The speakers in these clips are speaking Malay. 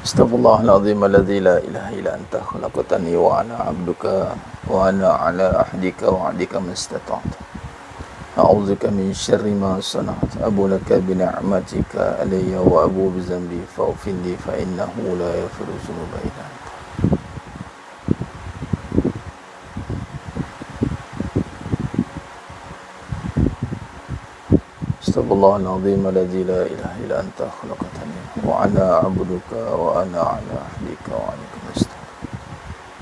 Astaghfirullahaladzim alladzi la ilaha illa anta khalaqtani wa ana 'abduka wa ana 'ala ahdika wa 'adika mastata'tu. A'udzubika min syarri ma sana'tu. Abu laka bi ni'matika alayya wa abu bi dhanbi faghfir li fa innahu la yaghfiru dzunuba illa anta. Astaghfirullahaladzim alladzi la ilaha illa anta khalaqtani wa ana 'abduka wa ana 'ala ahdika wa 'adika mastata'tu.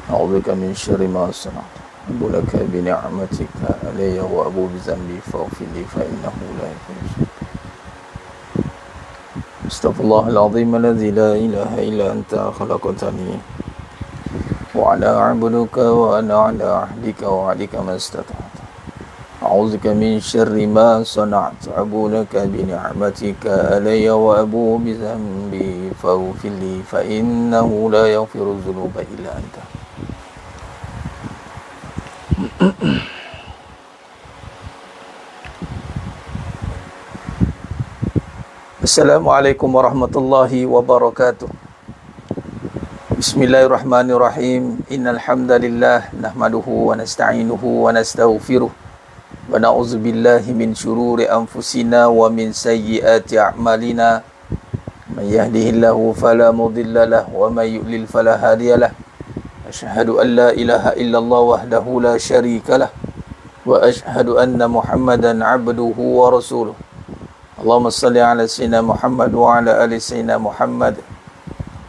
A'udzubika min syarri ma sana'tu. Abu laka bi ni'matika alayya wa abu bi dhanbi faghfir li fa innahu la yaghfiru dzunuba. Astaghfirullahaladzim alladzi la ilaha illa anta khalaqtani wa ana 'abduka wa ana 'ala ahdika wa 'adika mastata'tu. A'udzubika min syarri ma sana'tu. Abu laka bi ni'matika alayya wa abu bi dhanbi faghfir li fa innahu la yaghfiru dzunuba illa anta. Assalamualaikum warahmatullahi wabarakatuh. Bismillahirrahmanirrahim. Innal hamdalillah nahmaduhu wa nasta'inuhu wa nastaghfiruh wa na'udzu billahi min syururi anfusina wa min sayyiati a'malina. May yahdihillahu fala mudilla lahu wa may yudlil fala hadiya lahu. Asyhadu an la ilaha illallah wahdahu la syarika lah wa asyhadu anna Muhammadan 'abduhu wa rasuluh. Allahumma salli ala sayyidina Muhammad wa ala ali sayyidina Muhammad.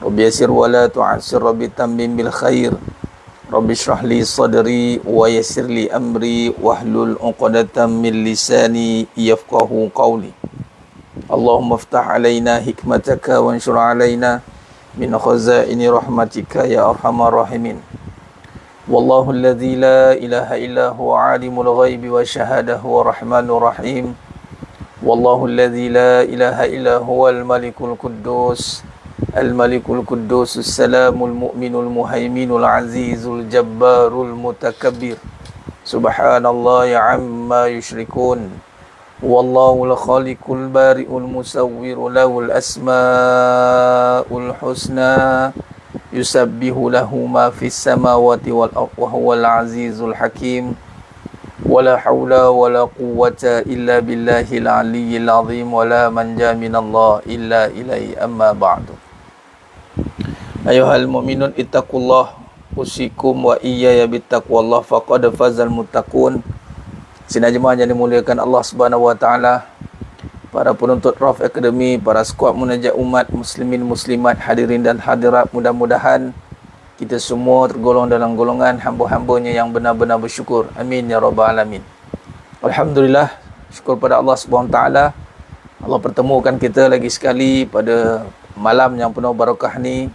Rabbi yassir wa la tu'assir, Rabbi tammim bil khair. Rabbi shrah li sadri wa yassir li amri wahlul 'uqdatam min lisani yafqahu qawli. Allahumma iftah alaina hikmataka wa anshur alaina min khazaini rahmatika ya arhamar rahimin. Wallahu alladzi la ilaha illa huwa 'alimul ghaibi wa syahadahu wa rahmanur rahim. Wallahu alladzi la ilaha illa huwal malikul quddus al-malikul quddus as-salamul mu'minul muhaiminul azizul jabbarul mutakabbir. Subhanallahi 'amma yusyrikun. Wallahu al-khaliqul bari'ul musawwirul lahul asmaul husna yusabbihu lahu ma fis samawati wal ardi wa huwal azizul hakim. Wala haula wala quwwata illa billahil aliyyil azim wala manja minallah illa ilaihi amma ba'du. Ayuhal mu'minun ittaqullah usikum wa iyaya bittaqwallah faqad fazal muttaqun. Sidang jemaah yang dimuliakan Allah Subhanahu wa taala, para penuntut Raf Academy, para skuad munajat umat muslimin muslimat, hadirin dan hadirat, mudah-mudahan kita semua tergolong dalam golongan hamba-hambanya yang benar-benar bersyukur. Amin ya rabbal alamin. Alhamdulillah, syukur pada Allah Subhanahu wa taala. Allah pertemukan kita lagi sekali pada malam yang penuh barakah ni.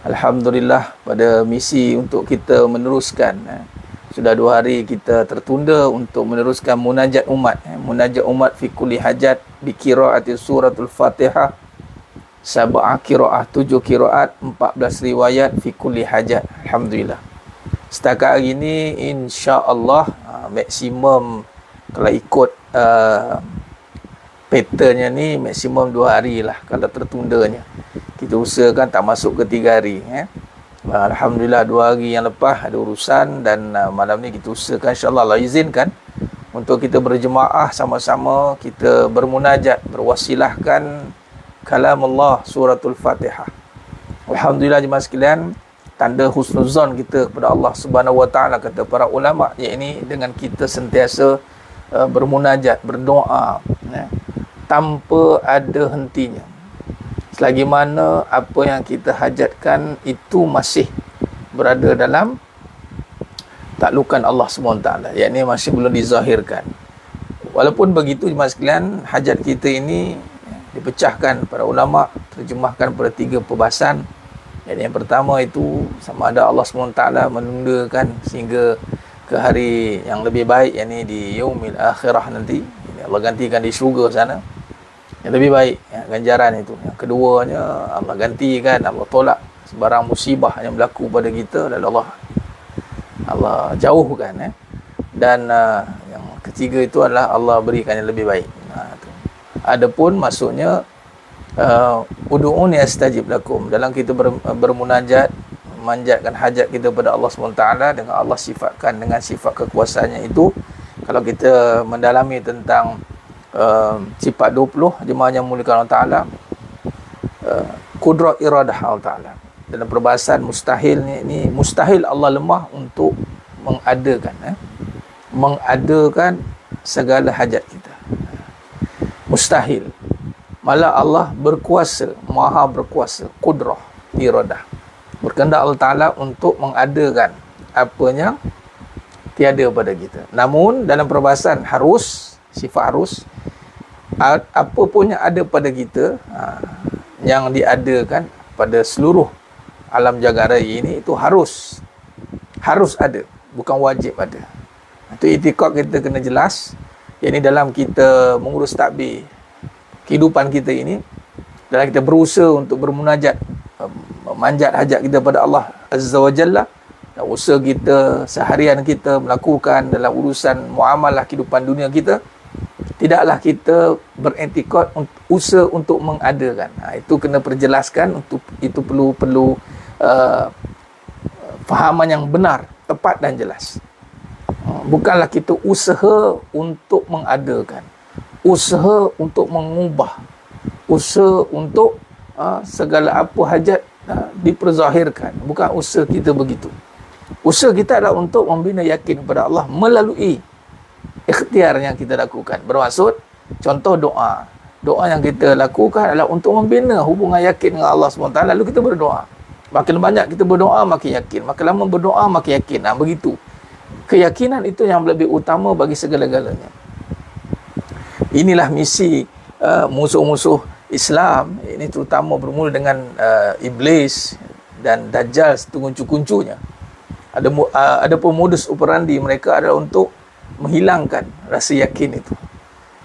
Alhamdulillah, pada misi untuk kita meneruskan. Sudah 2 hari kita tertunda untuk meneruskan munajat umat. Munajat umat fi kulli hajat bi qiraati suratul Fatihah. 7 qiraat, 7 qiraat, 14 riwayat fi kulli hajat. Alhamdulillah. Setakat hari ini insya-Allah maksimum kalau ikut patternnya ni maksimum 2 hari lah kalau tertundanya. Kita usahakan tak masuk ke 3 hari. Alhamdulillah 2 hari yang lepas ada urusan dan malam ni kita usahakan insya-Allah Allah izinkan untuk kita berjemaah sama-sama kita bermunajat, berwasilahkan kalam Allah suratul Fatihah. Alhamdulillah jemaah sekalian, tanda husnuzan kita kepada Allah Subhanahu wa taala kata para ulama, iaitu dengan kita sentiasa bermunajat, berdoa tanpa ada hentinya. Selagi mana apa yang kita hajatkan itu masih berada dalam taklukan Allah Subhanahu wa taala, iaitu masih belum dizahirkan. Walaupun begitu jemaah sekalian, hajat kita ini dipecahkan para ulama, terjemahkan pada 3 perbahasan. Yang pertama itu sama ada Allah SWT menundakan sehingga ke hari yang lebih baik, yakni di yaumil akhirah nanti, Allah gantikan di syurga sana yang lebih baik, ganjaran itu. Yang keduanya Allah gantikan, Allah tolak sebarang musibah yang berlaku pada kita, lalu Allah jauhkan. Dan yang ketiga itu adalah Allah berikan yang lebih baik. Adapun maksudnya Udu'uni astajib lakum. Dalam kita bermunajat, manjatkan hajat kita pada Allah SWT, dengan Allah sifatkan dengan sifat kekuasaannya itu. Kalau kita mendalami tentang sifat 20 jemaah yang muliakan Allah Ta'ala, kudrah iradah Allah Ta'ala. Dalam perbahasan mustahil ni mustahil Allah lemah untuk mengadakan segala hajat kita. Mustahil. Malah Allah berkuasa, maha berkuasa, kudrah, iradah. Berkehendak Allah Ta'ala untuk mengadakan apa yang tiada pada kita. Namun dalam perbahasan harus, sifat harus, apa pun yang ada pada kita, yang diadakan pada seluruh alam jagat raya ini, itu harus ada, bukan wajib ada. Itu itikad kita kena jelas. Yang ini dalam kita mengurus takbir kehidupan kita ini, dalam kita berusaha untuk bermunajat, manjat hajat kita pada Allah Azza wa Jalla, dan usaha kita seharian kita melakukan dalam urusan muamalah kehidupan dunia kita, tidaklah kita berintikad usaha untuk mengadakan. Itu kena perjelaskan. Itu perlu fahaman yang benar, tepat dan jelas. Bukanlah kita usaha untuk mengadakan, usaha untuk mengubah, usaha untuk segala apa hajat diperzahirkan. Bukan usaha kita begitu. Usaha kita adalah untuk membina yakin kepada Allah melalui ikhtiar yang kita lakukan. Bermaksud, contoh doa. Doa yang kita lakukan adalah untuk membina hubungan yakin dengan Allah SWT. Lalu kita berdoa. Makin banyak kita berdoa, makin yakin. Makin lama berdoa, makin yakin. Begitu. Keyakinan itu yang lebih utama bagi segala-galanya. Inilah misi musuh-musuh Islam. Ini terutama bermula dengan Iblis dan Dajjal sekuncu-kuncunya. Ada pun modus operandi mereka adalah untuk menghilangkan rasa yakin itu.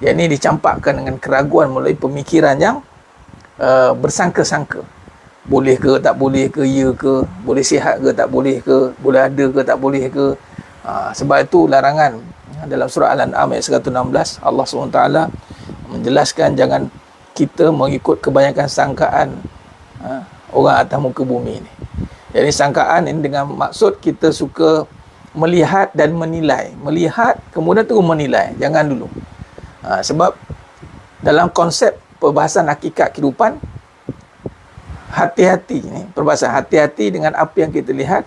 Yang ini dicampakkan dengan keraguan melalui pemikiran yang bersangka-sangka. Boleh ke, tak boleh ke, ya ke, boleh sihat ke, tak boleh ke, boleh ada ke, tak boleh ke. Sebab itu larangan dalam surah Al-An'am ayat 116, Allah SWT menjelaskan jangan kita mengikut kebanyakan sangkaan orang atas muka bumi ini. Jadi sangkaan ini dengan maksud kita suka melihat dan menilai. Melihat, kemudian tu menilai. Jangan dulu. Sebab dalam konsep perbahasan hakikat kehidupan, hati-hati ni, perbahasan hati-hati dengan apa yang kita lihat,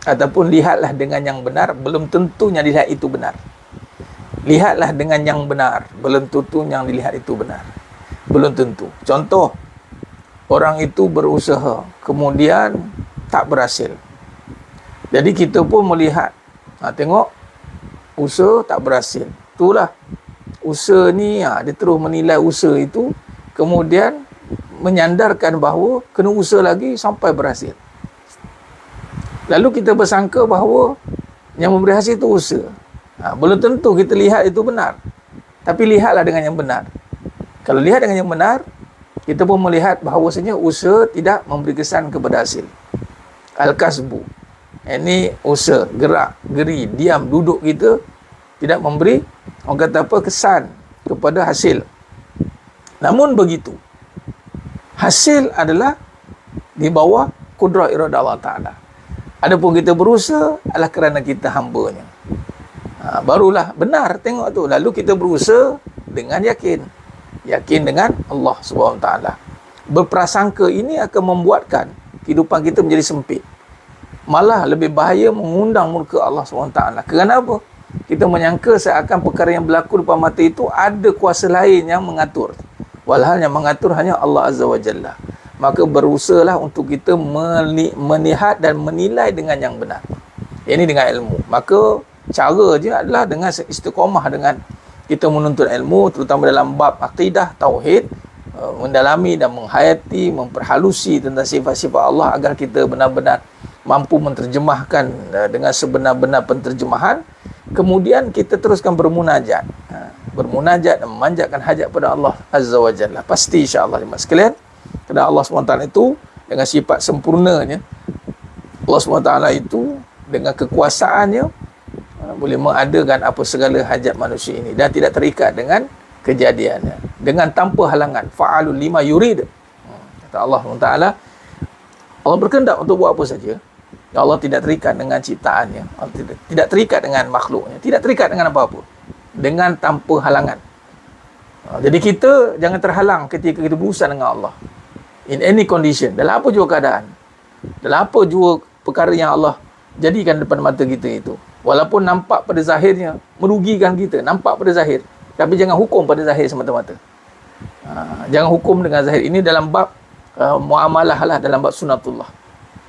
ataupun lihatlah dengan yang benar, belum tentu yang dilihat itu benar. Lihatlah dengan yang benar, belum tentu yang dilihat itu benar. Belum tentu. Contoh, orang itu berusaha, kemudian tak berhasil. Jadi kita pun melihat, tengok, usaha tak berhasil. Itulah, usaha ni, dia terus menilai usaha itu, kemudian menyandarkan bahawa kena usaha lagi sampai berhasil. Lalu kita bersangka bahawa yang memberi hasil itu usaha. Belum tentu kita lihat itu benar. Tapi lihatlah dengan yang benar. Kalau lihat dengan yang benar, kita pun melihat bahawasanya usaha tidak memberi kesan kepada hasil. Al-kasbu. Ini usaha, gerak, geri, diam, duduk kita tidak memberi, orang kata apa, kesan kepada hasil. Namun begitu, hasil adalah di bawah kudrah iradah Allah Ta'ala. Adapun kita berusaha adalah kerana kita hambanya. Barulah benar, tengok tu. Lalu kita berusaha dengan yakin. Yakin dengan Allah SWT. Berprasangka ini akan membuatkan kehidupan kita menjadi sempit. Malah lebih bahaya mengundang murka Allah SWT. Kerana apa? Kita menyangka seakan perkara yang berlaku depan mata itu ada kuasa lain yang mengatur. Walhal yang mengatur hanya Allah Azza wa Jalla. Maka berusahalah untuk kita melihat dan menilai dengan yang benar. Ini dengan ilmu. Maka cara je adalah dengan istiqamah dengan kita menuntut ilmu, terutama dalam bab akidah, tauhid, mendalami dan menghayati, memperhalusi tentang sifat-sifat Allah agar kita benar-benar mampu menterjemahkan dengan sebenar-benar penterjemahan. Kemudian kita teruskan bermunajat. Bermunajat dan memanjatkan hajat pada Allah Azza wa Jalla. Pasti insya-Allah jemaah sekalian, kerana Allah SWT itu dengan sifat sempurnanya, Allah SWT itu dengan kekuasaannya boleh mengadakan apa segala hajat manusia ini dan tidak terikat dengan kejadiannya. dengan tanpa halangan. Fa'alul lima yurid. Kata Allah SWT, Allah berkehendak untuk buat apa saja. Allah tidak terikat dengan ciptaannya, Allah tidak terikat dengan makhluknya, tidak terikat dengan apa-apa, dengan tanpa halangan. Jadi kita jangan terhalang ketika kita berurusan dengan Allah, in any condition, dalam apa juga keadaan, dalam apa juga perkara yang Allah jadikan depan mata kita itu, walaupun nampak pada zahirnya merugikan kita, nampak pada zahir, tapi jangan hukum pada zahir semata-mata. Jangan hukum dengan zahir. Ini dalam bab muamalah lah, dalam bab sunatullah.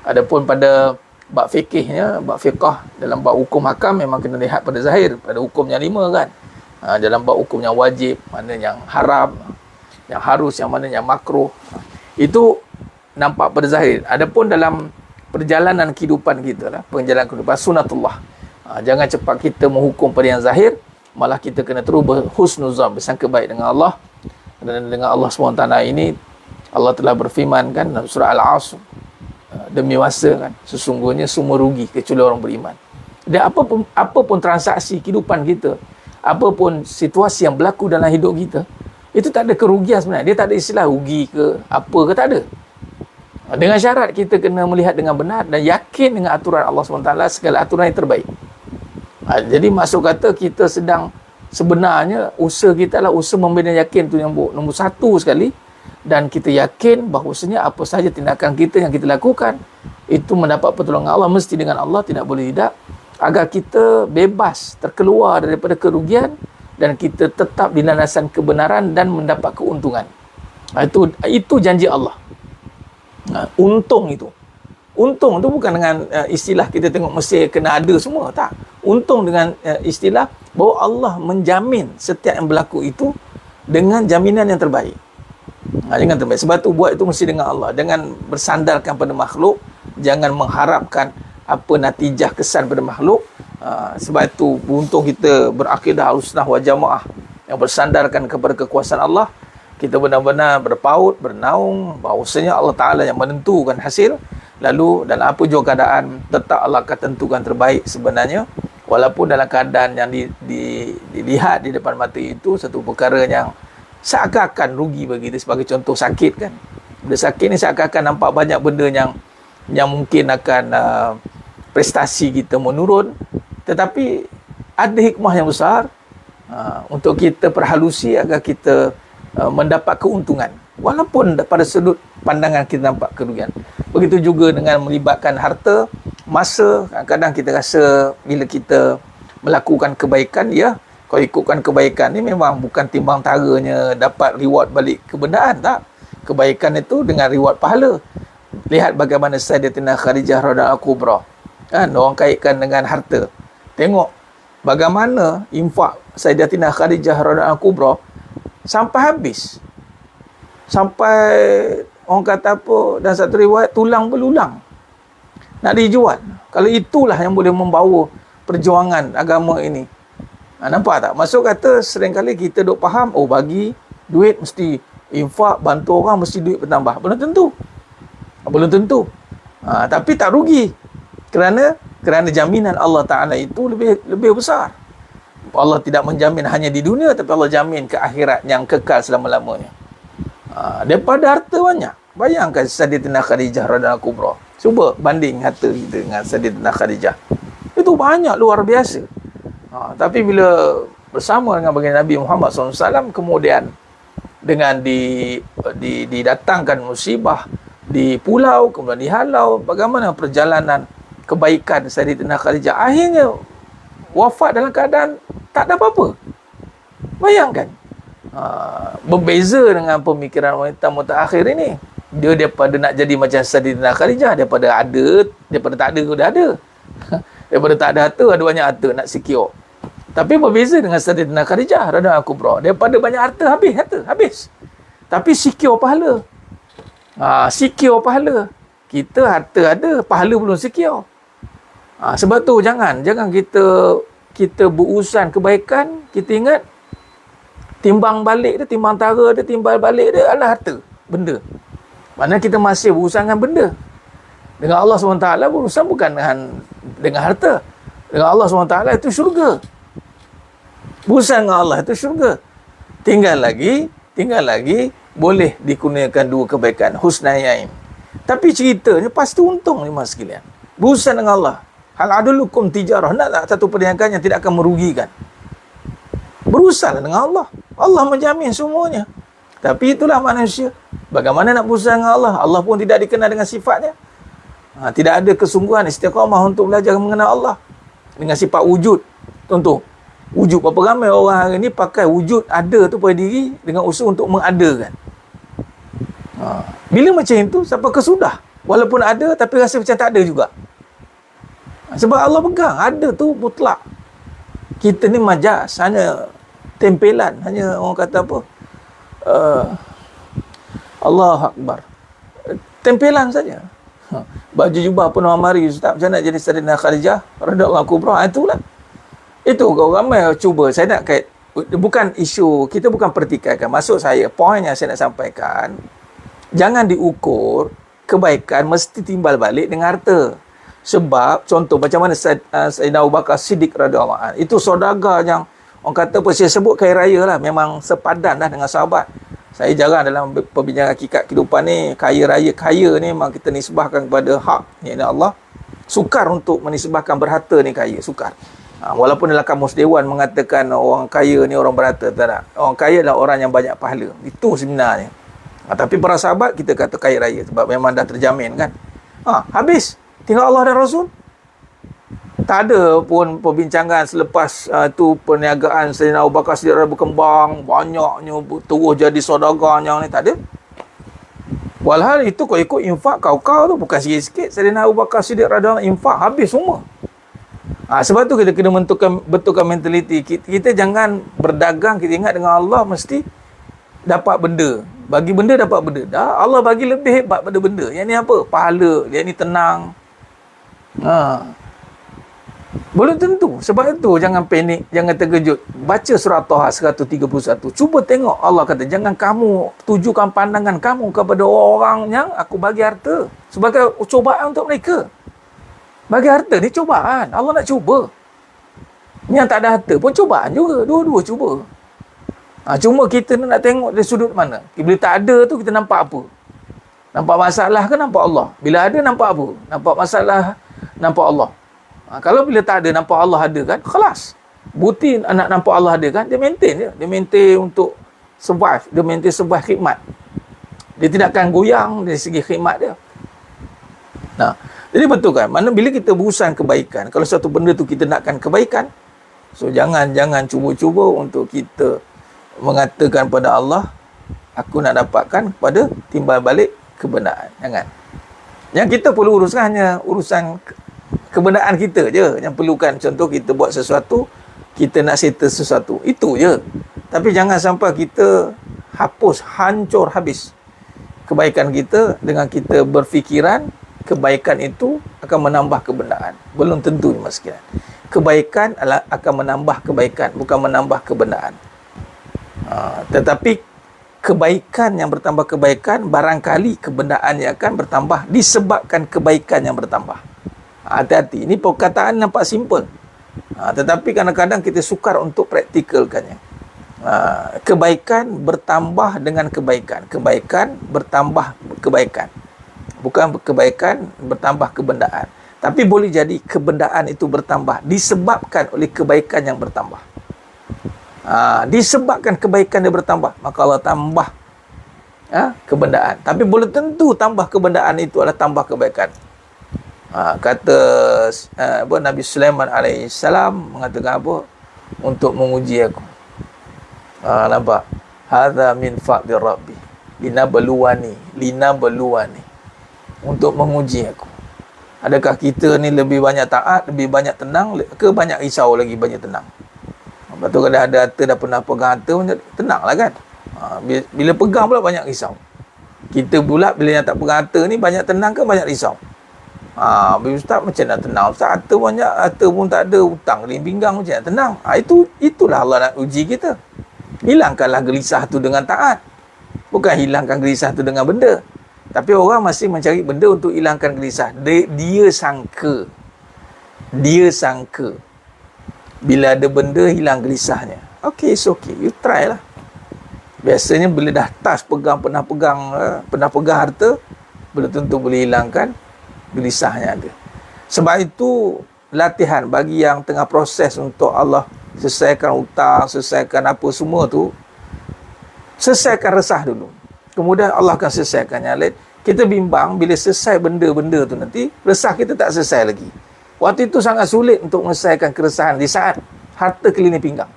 Adapun pada bab fikihnya, bab fiqah, dalam bab hukum hakam memang kena lihat pada zahir, pada hukumnya 5 kan. Dalam bab hukum yang wajib, mana yang haram, yang harus, yang mana yang makruh, itu nampak pada zahir. Adapun dalam perjalanan kehidupan kita lah, perjalanan kehidupan sunatullah, jangan cepat kita menghukum pada yang zahir, malah kita kena terus berhusnuzan, bersangka baik dengan Allah. Dan dengan Allah SWT ini, Allah telah berfirman kan dalam surah Al-Asr, demi masa kan, sesungguhnya semua rugi kecuali orang beriman. Dan apapun transaksi kehidupan kita, apapun situasi yang berlaku dalam hidup kita, itu tak ada kerugian sebenarnya. Dia tak ada istilah rugi ke apa ke, tak ada. Dengan syarat kita kena melihat dengan benar dan yakin dengan aturan Allah SWT, segala aturan yang terbaik. Jadi maksud kata kita sedang, sebenarnya usaha kita lah usaha membina yakin tu yang nombor 1 sekali. Dan kita yakin bahawasanya apa sahaja tindakan kita yang kita lakukan itu mendapat pertolongan Allah, mesti dengan Allah, tidak boleh tidak, agar kita bebas terkeluar daripada kerugian dan kita tetap di landasan kebenaran dan mendapat keuntungan. Itu janji Allah. Untung itu bukan dengan istilah kita tengok mesti kena ada semua, tak. Untung dengan istilah bahawa Allah menjamin setiap yang berlaku itu dengan jaminan yang terbaik. Jangan terbaik. Sebab tu buat itu mesti dengan Allah. Jangan bersandarkan pada makhluk. Jangan mengharapkan apa natijah kesan pada makhluk. Sebab itu beruntung kita berakidah Ahlussunnah wal Jamaah yang bersandarkan kepada kekuasaan Allah. Kita benar-benar berpaut, bernaung bahawasanya Allah Ta'ala yang menentukan hasil. Lalu dalam apa juga keadaan, tetap Allah akan tentukan terbaik sebenarnya. Walaupun dalam keadaan yang dilihat di depan mata itu satu perkara yang seakan-akan rugi bagi dia. Sebagai contoh sakit kan, bila sakit ni seakan-akan nampak banyak benda yang mungkin akan prestasi kita menurun, tetapi ada hikmah yang besar untuk kita perhalusi agar kita mendapat keuntungan, walaupun pada sudut pandangan kita nampak kerugian. Begitu juga dengan melibatkan harta, masa. Kadang-kadang kita rasa bila kita melakukan kebaikan, ya, kalau ikutkan kebaikan ni memang bukan timbang taranya dapat reward balik kebenaran, tak. Kebaikan itu dengan reward pahala. Lihat bagaimana Sayyidatina Khadijah radhiyallahu kubra, kan, orang kaitkan dengan harta. Tengok bagaimana infak Sayyidatina Khadijah radhiyallahu kubra sampai habis. Sampai orang kata apa, dan satu riwayat tulang belulang nak dijual. Kalau itulah yang boleh membawa perjuangan agama ini. Nampak tak? Maksud kata seringkali kita duk faham, oh bagi duit mesti infak, bantu orang mesti duit bertambah. Belum tentu. Tapi tak rugi. Kerana jaminan Allah Ta'ala itu lebih besar. Allah tidak menjamin hanya di dunia, tapi Allah jamin ke akhirat yang kekal selama-lamanya. Daripada harta banyak. Bayangkan Sayyidatina Khadijah radhiyallahu kubra. Cuba banding harta kita dengan Sayyidatina Khadijah. Itu banyak, luar biasa. Tapi bila bersama dengan baginda Nabi Muhammad SAW, kemudian dengan didatangkan musibah di pulau, kemudian dihalau, bagaimana perjalanan kebaikan Sayyidatina Khadijah, akhirnya wafat dalam keadaan tak ada apa-apa. Bayangkan. Berbeza dengan pemikiran wanita mutakhir ini. Dia daripada nak jadi macam Sayyidatina Khadijah, daripada tak ada dah ada. Daripada tak ada harta, ada banyak harta, nak secure. Tapi berbeza dengan Sayyidatina Khadijah radhiyallahu kubra, daripada banyak harta, habis. Tapi secure pahala. Secure pahala. Kita harta ada, pahala belum secure. Sebab tu jangan kita berurusan kebaikan, kita ingat timbang balik dia, timbang tara dia, timbal balik dia adalah harta, benda. Mana kita masih berurusan dengan benda. Dengan Allah SWT berurusan bukan dengan harta. Dengan Allah SWT itu syurga. Berurusan dengan Allah itu syurga. Tinggal lagi tinggal lagi boleh dikurniakan 2 kebaikan, husnayain. Tapi ceritanya pasti untung ni mas sekalian. Berurusan dengan Allah. Hal adulukum tijarah, nak tak satu perniagaan yang tidak akan merugikan. Berurusan dengan Allah. Allah menjamin semuanya. Tapi itulah manusia. Bagaimana nak berurusan dengan Allah? Allah pun tidak dikenal dengan sifatnya. Tidak ada kesungguhan istiqamah untuk belajar mengenal Allah. Dengan sifat wujud. Contoh, wujud berapa ramai orang hari ni pakai wujud ada tu pada diri dengan usaha untuk mengadakan. Bila macam itu, sampai kesudah. Walaupun ada, tapi rasa macam tak ada juga. Sebab Allah pegang, ada tu mutlak. Kita ni majas, hanya tempelan, hanya orang kata apa? Allah Akbar. Tempelan saja. Baju jubah penuh amari, Ustaz, macam nak jadi Sayyidina Khadijah radhiyallahu kubra, itulah. Itu kau ramai cuba. Saya nak kait, bukan isu, kita bukan pertikaikan. Maksud saya, poin yang saya nak sampaikan, jangan diukur kebaikan mesti timbal balik dengan harta. Sebab contoh macam mana Sayyidina Abu Bakar Siddiq radhiyallahu anhu, itu saudagar yang orang kata apa, saya sebut kaya raya lah, memang sepadan dah dengan sahabat. Saya jarang dalam perbincangan hakikat kehidupan ni, kaya raya, kaya ni memang kita nisbahkan kepada hak, iaitu Allah. Sukar untuk menisbahkan berharta ni kaya, sukar. Walaupun dalam kamus dewan mengatakan orang kaya ni orang berharta, tak. Orang kaya adalah orang yang banyak pahala. Itu sebenarnya. Tapi para sahabat kita kata kaya raya sebab memang dah terjamin kan. Habis. Tinggal Allah dan Rasul. Tak ada pun perbincangan selepas tu perniagaan Sayyidina Abu Bakar Siddiq berkembang, banyaknya terus jadi saudagarnya ni, tak ada. Walhal itu kau ikut infak kau tu bukan sikit-sikit. Sayyidina Abu Bakar Siddiq radhiyallahu anhu infak habis semua. Sebab tu kita kena betulkan mentaliti. Kita jangan berdagang, kita ingat dengan Allah mesti dapat benda. Bagi benda dapat benda. Dah Allah bagi lebih hebat pada benda. Yang ni apa? Pahala. Yang ni tenang. Belum tentu. Sebab itu jangan panik, jangan terkejut. Baca surah Taha 131. Cuba tengok Allah kata, jangan kamu tujukan pandangan kamu kepada orang yang aku bagi harta sebagai cubaan untuk mereka. Bagi harta ni cubaan. Allah nak cuba. Yang tak ada harta pun cubaan juga. Dua-dua cuba. Cuma kita nak tengok dari sudut mana. Bila tak ada tu kita nampak apa? Nampak masalah ke nampak Allah? Bila ada nampak apa? Nampak masalah, nampak Allah. Kalau bila tak ada nampak Allah ada kan, kelas. Bukti anak nampak Allah ada kan, dia maintain je. Dia maintain untuk survive. Dia maintain survive khidmat. Dia tidak akan goyang dari segi khidmat dia. Jadi betul kan? Mana bila kita berurusan kebaikan, kalau satu benda tu kita nakkan kebaikan, so jangan cuba-cuba untuk kita mengatakan pada Allah, aku nak dapatkan pada timbal balik kebenaran. Jangan. Yang kita perlu uruskan hanya urusan kebenaran kita je. Yang perlukan, contoh kita buat sesuatu, kita nak settle sesuatu, itu je. Tapi jangan sampai kita hapus, hancur habis kebaikan kita dengan kita berfikiran kebaikan itu akan menambah kebenaran. Belum tentu mas sekalian. Kebaikan akan menambah kebaikan, bukan menambah kebenaran. Tetapi kebaikan yang bertambah kebaikan, barangkali kebenaran yang akan bertambah disebabkan kebaikan yang bertambah. Hati-hati. Ini perkataan nampak simple. Tetapi kadang-kadang kita sukar untuk praktikalkannya. Kebaikan bertambah dengan kebaikan. Kebaikan bertambah kebaikan. Bukan kebaikan bertambah kebenaran. Tapi boleh jadi kebenaran itu bertambah disebabkan oleh kebaikan yang bertambah. Disebabkan kebaikan dia bertambah, maka Allah tambah kebenaran. Tapi boleh tentu tambah kebenaran itu adalah tambah kebaikan. Kata Nabi Sulaiman alaihissalam mengatakan apa? Untuk menguji aku. Nampak? Hadza min fadli rabbi linabluwani. Untuk menguji aku. Adakah kita ni lebih banyak taat, lebih banyak tenang ke banyak risau lagi banyak tenang? Lepas tu kalau ada harta dah pernah pegang harta, tenang lah kan. Bila pegang pula banyak risau. Kita pula bila yang tak pegang harta ni banyak tenang ke banyak risau? Ustaz macam nak tenang? Ustaz harta banyak, harta pun tak ada, hutang ring pinggang macam nak tenang? Itulah Allah nak uji kita. Hilangkanlah gelisah tu dengan taat. Bukan hilangkan gelisah tu dengan benda. Tapi orang masih mencari benda untuk hilangkan gelisah. Dia sangka bila ada benda hilang gelisahnya. Okay, it's okay. You try lah. Biasanya bila dah touch pernah pegang harta, belum tentu boleh hilangkan gelisahnya ada. Sebab itu latihan bagi yang tengah proses untuk Allah selesaikan hutang, selesaikan apa semua tu, selesaikan resah dulu. Kemudian Allah akan selesaikan yang lain. Kita bimbang bila selesai benda-benda tu nanti, resah kita tak selesai lagi. Waktu itu sangat sulit untuk menyelesaikan keresahan di saat harta keliling pinggang.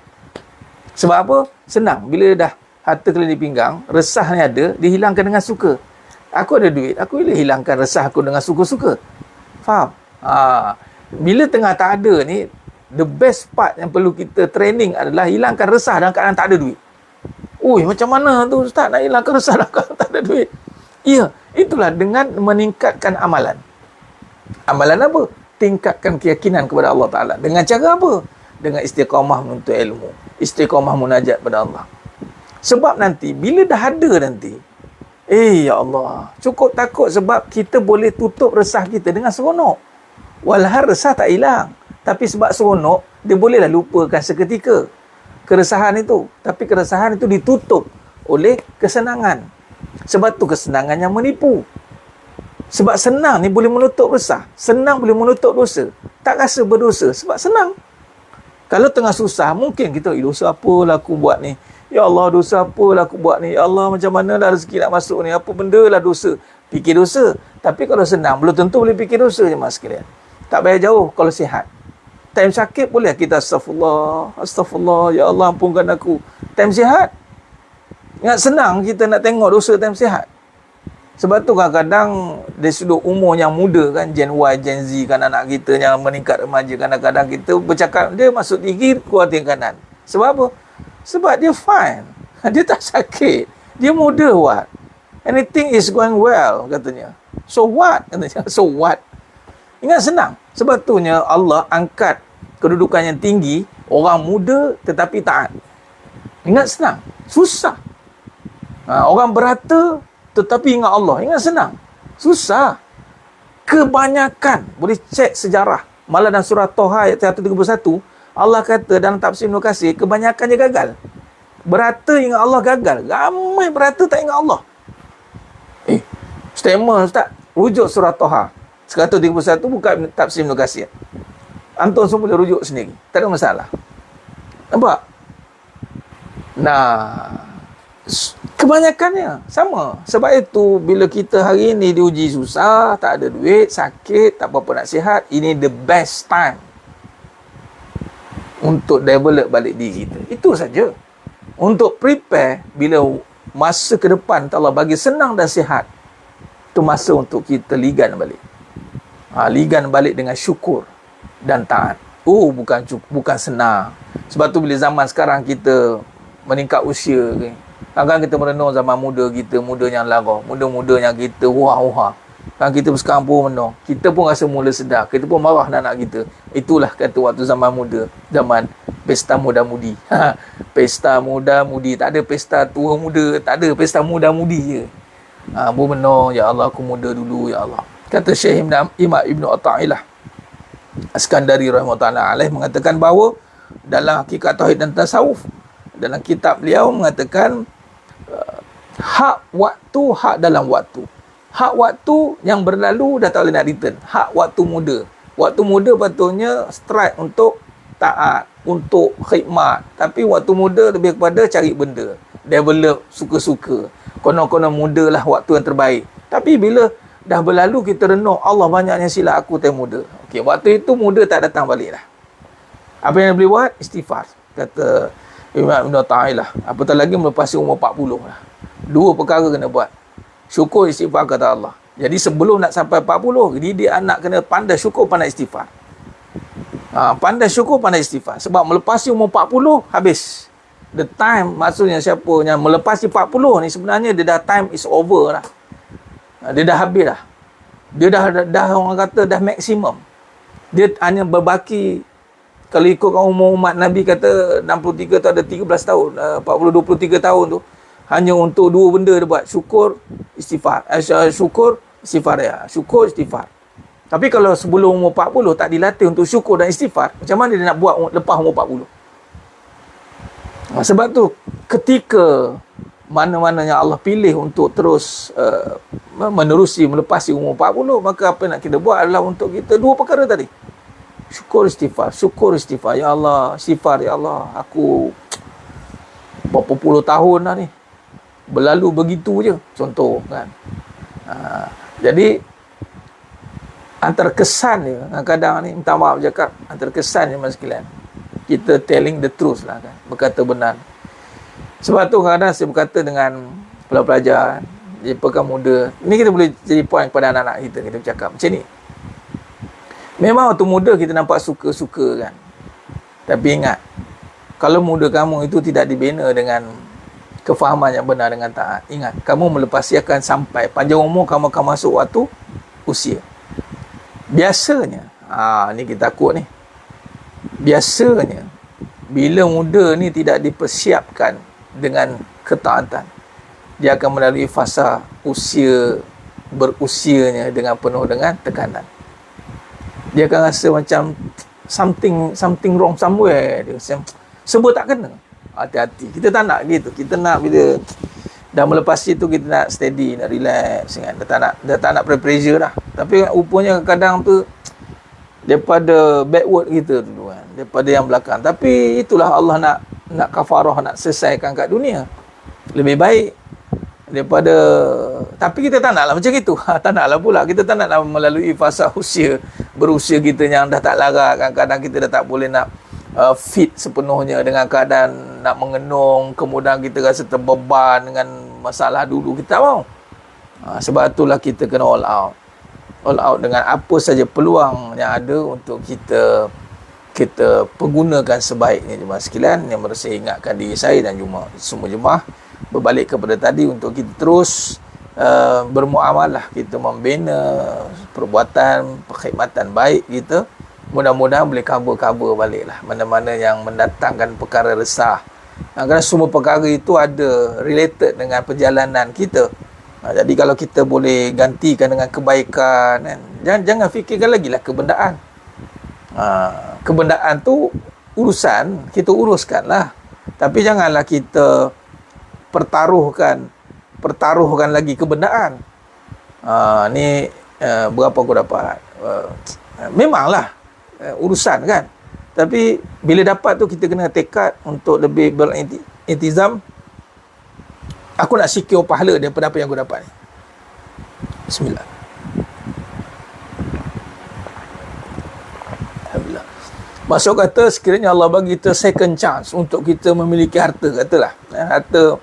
Sebab apa? Senang. Bila dah harta keliling pinggang, resah ni ada, dihilangkan dengan suka. Aku ada duit, aku boleh hilangkan resah aku dengan suka-suka. Faham? Bila tengah tak ada ni, the best part yang perlu kita training adalah hilangkan resah dalam keadaan tak ada duit. Macam mana tu Ustaz nak hilangkan resah dalam keadaan tak ada duit? Ya, itulah dengan meningkatkan amalan. Amalan apa? Tingkatkan keyakinan kepada Allah Ta'ala. Dengan cara apa? Dengan istiqamah menuntut ilmu, istiqamah munajat pada Allah. Sebab nanti bila dah ada nanti, ya Allah, cukup takut sebab kita boleh tutup resah kita dengan seronok. Walhal resah tak hilang, tapi sebab seronok, dia bolehlah lupakan seketika keresahan itu. Tapi keresahan itu ditutup oleh kesenangan. Sebab tu kesenangan yang menipu. Sebab senang ni boleh menutup resah, senang boleh menutup dosa. Tak rasa berdosa sebab senang. Kalau tengah susah, mungkin kita, dosa apalah aku buat ni? Ya Allah, dosa apalah aku buat ni? Ya Allah, macam mana lah rezeki nak masuk ni? Apa benda lah dosa? Fikir dosa. Tapi kalau senang, belum tentu boleh fikir dosa je mas sekalian. Tak payah jauh kalau sihat. Time sakit boleh kita astagfirullah, astagfirullah, ya Allah ampunkan aku. Time sihat, ingat senang kita nak tengok dosa time sihat. Sebab tu kadang-kadang dari sudut umur yang muda kan, Gen Y, Gen Z kan, anak kita yang meningkat remaja, kadang-kadang kita bercakap, dia masuk tinggi, keluar tinggi kanan. Sebab apa? Sebab dia fine. Dia tak sakit. Dia muda what? Anything is going well, katanya. So what? Katanya. So what? Ingat senang. Sebab itunya Allah angkat kedudukan yang tinggi, orang muda tetapi taat. Ingat senang. Susah. Orang berharta tetapi ingat Allah. Ingat senang. Susah. Kebanyakan. Boleh cek sejarah. Malah dalam surah Toha ayat 131, Allah kata dalam tafsir Ibn Katsir, kebanyakannya gagal. Berharta ingat Allah gagal. Ramai berharta tak ingat Allah. Statement Ustaz. Rujuk surah Toha 131, buka tafsir Ibn Katsir. Antum semua boleh rujuk sendiri. Tak ada masalah. Nampak? Nah, kebanyakannya sama. Sebab itu bila kita hari ini diuji susah, tak ada duit, sakit, tak apa-apa nak sihat, ini the best time untuk develop balik diri kita. Itu saja. Untuk prepare bila masa ke depan Allah bagi senang dan sihat, itu masa untuk kita ligan balik. Ligan balik dengan syukur dan taat. Bukan senang. Sebab tu bila zaman sekarang kita meningkat usia, kadang-kadang kita merenung zaman muda kita, muda yang lara, muda-muda yang kita wah-wah. Kan kita sekarang pun merenung, kita pun rasa mula sedar, kita pun marah anak kita. Itulah kata waktu zaman muda, zaman pesta muda-mudi. Pesta muda-mudi, tak ada pesta tua muda, tak ada, pesta muda-mudi je. Pun merenung, ya Allah aku muda dulu ya Allah. Kata Syekh Imam Ibn Athaillah Askandari rahimahullah alaih mengatakan bahawa dalam hakikat tauhid dan tasawuf, dalam kitab beliau mengatakan hak waktu, hak dalam waktu. Hak waktu yang berlalu dah tak boleh nak return. Hak waktu muda. Waktu muda patutnya strike untuk taat, untuk khidmat. Tapi waktu muda lebih kepada cari benda, develop suka-suka. Konon-konon muda lah waktu yang terbaik. Tapi bila dah berlalu kita renung, Allah banyaknya silap aku time muda. Okey, waktu itu muda tak datang balik lah. Apa yang boleh buat? Istighfar. Kata Imam Ibn Athaillah, apatah lagi melepasi umur 40 lah. Dua perkara kena buat. Syukur, istighfar, kata Allah. Jadi sebelum nak sampai 40, didik anak kena pandai syukur, pandai istighfar. Pandai syukur, pandai istighfar. Sebab melepasi umur 40, habis. The time, maksudnya siapa yang melepasi 40 ni sebenarnya dia dah time is over lah. Dia dah habis lah. Dia dah orang kata dah maksimum. Dia hanya berbaki, kalau ikutkan umur umat Nabi kata 63 tu ada 13 tahun, 23 tahun tu hanya untuk dua benda dia buat, syukur, istighfar. Syukur, istighfar ya. Syukur, istighfar. Tapi kalau sebelum umur 40 tak dilatih untuk syukur dan istighfar, macam mana dia nak buat lepas umur 40? Sebab tu ketika mana-mana yang Allah pilih untuk terus melepasi umur 40, maka apa yang nak kita buat adalah untuk kita dua perkara tadi. Syukur istighfar. Ya Allah, istighfar, ya Allah, aku berapa puluh tahun dah ni berlalu begitu je, contoh kan. Jadi antara kesan dia, kadang ni minta maaf cakap, antara kesan dia mas sekalian, kita telling the truth lah kan, berkata benar. Sebab tu kadang saya berkata dengan pelajar-pelajar, dia pegang muda, ini kita boleh jadi point kepada anak-anak kita, kita bercakap macam ni. Memang waktu muda kita nampak suka-suka kan, tapi ingat, kalau muda kamu itu tidak dibina dengan kefahaman yang benar dengan taat, ingat, kamu melepasi akan sampai panjang umur, kamu akan masuk waktu usia. Biasanya, ni kita takut ni, biasanya bila muda ni tidak dipersiapkan dengan ketaatan, dia akan melalui fasa berusianya dengan penuh dengan tekanan. Dia akan rasa macam something wrong somewhere. Dia macam semua tak kena. Hati-hati. Kita tak nak gitu. Kita nak bila dah melepasi tu, kita nak steady, nak relax kan. Dah tak nak pressure dah. Tapi rupanya kadang tu daripada backward kita dulu kan, daripada yang belakang. Tapi itulah Allah nak kafarah, nak selesaikan kat dunia. Lebih baik daripada, tapi kita tak naklah macam itu. Tak naklah pula. Kita tak naklah melalui fasa berusia kita yang dah tak larat. Kadang-kadang kita dah tak boleh nak fit sepenuhnya dengan keadaan nak mengenung, kemudian kita rasa terbeban dengan masalah dulu. Kita tak mahu. Sebab itulah kita kena all out dengan apa saja peluang yang ada untuk kita pergunakan sebaiknya. Jemaah sekalian yang saya ingatkan diri saya dan semua jemaah berbalik kepada tadi, untuk kita terus bermuamalah, kita membina perbuatan perkhidmatan baik kita. Mudah-mudahan boleh cover baliklah mana-mana yang mendatangkan perkara resah. Kerana semua perkara itu ada related dengan perjalanan kita. Jadi kalau kita boleh gantikan dengan kebaikan kan? Jangan fikirkan lagi lah kebendaan. Kebendaan tu urusan, kita uruskanlah. Tapi janganlah kita pertaruhkan lagi kebendaan. Ni berapa aku dapat? Memanglah urusan kan. Tapi bila dapat tu kita kena tekad untuk lebih berintizam. Aku nak secure pahala daripada apa yang aku dapat ni. Bismillah. Alhamdulillah. Maksud kata sekiranya Allah bagi kita second chance untuk kita memiliki harta, katalah harta,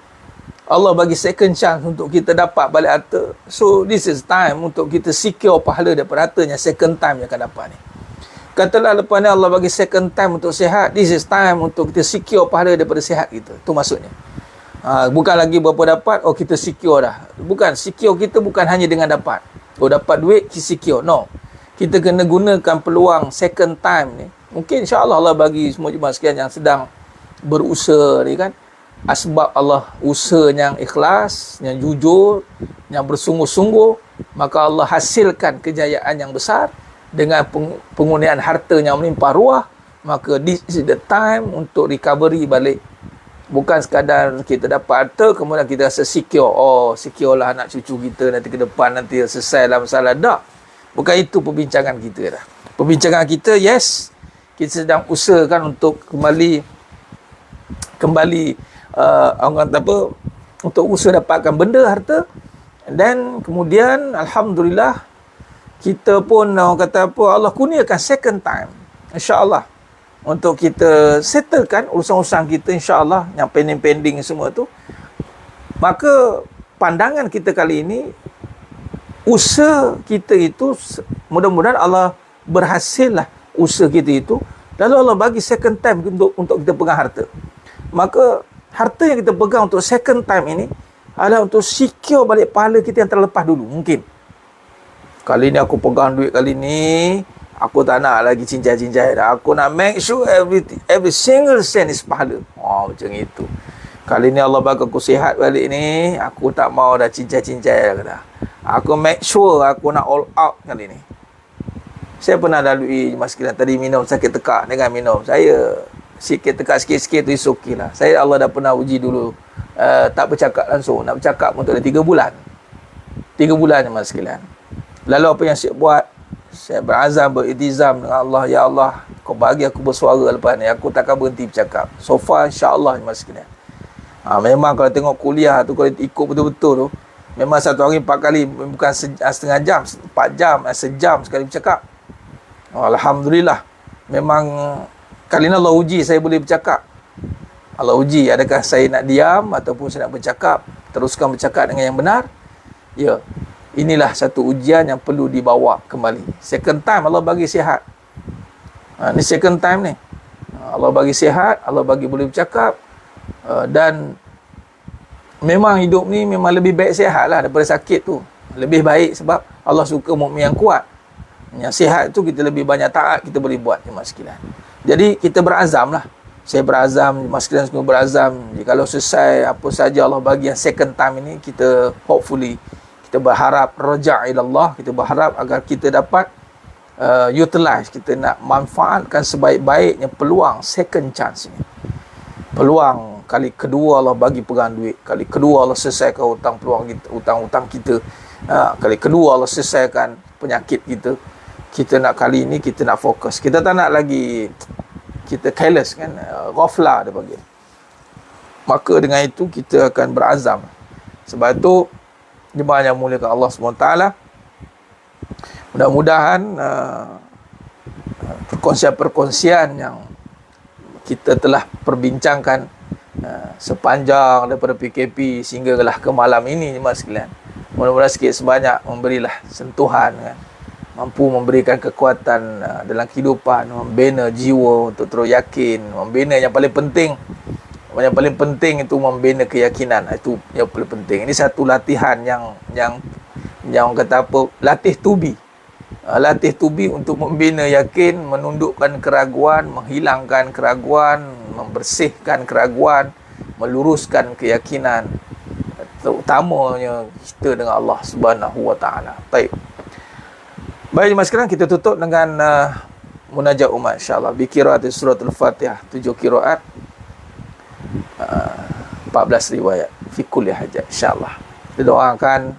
Allah bagi second chance untuk kita dapat balik harta. So this is time untuk kita secure pahala daripada hartanya second time yang akan dapat ni. Katalah lepas ni Allah bagi second time untuk sihat, this is time untuk kita secure pahala daripada sihat kita. Itu maksudnya. Bukan lagi berapa dapat, kita secure dah. Bukan, secure kita bukan hanya dengan dapat. Dapat duit, kita secure. No. Kita kena gunakan peluang second time ni. Mungkin insya-Allah Allah bagi semua jemaah sekalian yang sedang berusaha ni kan, asbab Allah usaha yang ikhlas, yang jujur, yang bersungguh-sungguh, maka Allah hasilkan kejayaan yang besar dengan penggunaan harta yang melimpah ruah. Maka this is the time untuk recovery balik. Bukan sekadar kita dapat harta kemudian kita rasa secure. Secure lah anak cucu kita nanti ke depan, nanti selesai lah masalah. Tak. Bukan itu perbincangan kita dah. Perbincangan kita, yes, kita sedang usahakan untuk kembali orang kata apa, untuk usaha dapatkan benda harta. Dan kemudian alhamdulillah kita pun orang kata apa, Allah kurniakan second time, insya-Allah, untuk kita settlekan urusan-urusan kita, insya-Allah, yang pending-pending semua tu. Maka pandangan kita kali ini, usaha kita itu mudah-mudahan Allah berhasillah usaha kita itu, lalu Allah bagi second time untuk kita pegang harta. Maka harta yang kita pegang untuk second time ini adalah untuk secure balik pahala kita yang terlepas dulu. Mungkin kali ni aku pegang duit, kali ni aku tak nak lagi cincai-cincai dah. Aku nak make sure every single cent is pahala. Macam itu. Kali ni Allah bagi aku sihat balik ni, aku tak mau dah cincai-cincai dah. Aku make sure aku nak all out kali ni. Saya pernah lalui sekalian tadi minum sakit tekak dengan minum. Saya sikit tekak sikit-sikit tu is okay lah. Allah dah pernah uji dulu tak bercakap langsung. Nak bercakap pun tak ada 3 bulan. 3 bulan jemaah sekalian. Lalu apa yang Syekh buat? Saya berazam, beriltizam dengan Allah. Ya Allah, kau bagi aku bersuara lepas ni, aku takkan berhenti bercakap. So far insya-Allah jemaah sekalian. Memang kalau tengok kuliah tu, kalau ikut betul-betul tu, memang satu hari 4 kali, bukan setengah jam, 4 jam, sejam sekali bercakap. Alhamdulillah. Memang kali ni Allah uji saya boleh bercakap. Allah uji adakah saya nak diam ataupun saya nak bercakap, teruskan bercakap dengan yang benar. Ya, inilah satu ujian yang perlu dibawa kembali. Second time Allah bagi sihat. Ni second time ni. Allah bagi sihat, Allah bagi boleh bercakap. Dan memang hidup ni memang lebih baik sihat lah daripada sakit tu. Lebih baik sebab Allah suka mukmin yang kuat. Yang sihat tu kita lebih banyak taat kita boleh buat jemaah sekalian. Jadi kita berazam lah. Saya berazam, jemaah sekalian semua berazam. Kalau selesai apa saja Allah bagi yang second time ini, kita hopefully, kita berharap raja' ilallah, kita berharap agar kita dapat utilize, kita nak manfaatkan sebaik-baiknya peluang second chance ini. Peluang kali kedua Allah bagi pegang duit, kali kedua Allah selesaikan hutang-hutang kita, kali kedua Allah selesaikan penyakit kita. Kita nak kali ini kita nak fokus, kita tak nak lagi kita careless kan, ghaflah dia panggil. Maka dengan itu kita akan berazam. Sebab itu jemaah yang muliakan Allah SWT, mudah-mudahan perkongsian-perkongsian yang kita telah perbincangkan sepanjang daripada PKP sehinggalah ke malam ini jemaah sekalian, mudah-mudahan sikit sebanyak memberilah sentuhan kan, mampu memberikan kekuatan dalam kehidupan, membina jiwa untuk terus yakin, membina yang paling penting itu membina keyakinan. Itu yang paling penting. Ini satu latihan yang orang kata apa, latih tubi untuk membina yakin, menundukkan keraguan, menghilangkan keraguan, membersihkan keraguan, meluruskan keyakinan, terutamanya kita dengan Allah Subhanahu wa taala. Baik jemaah sekalian, kita tutup dengan munajat umat insya-Allah bi qiraat suratul Fatihah, 7 qiraat, 14 riwayat fi kulli hajat insya-Allah. Kita doakan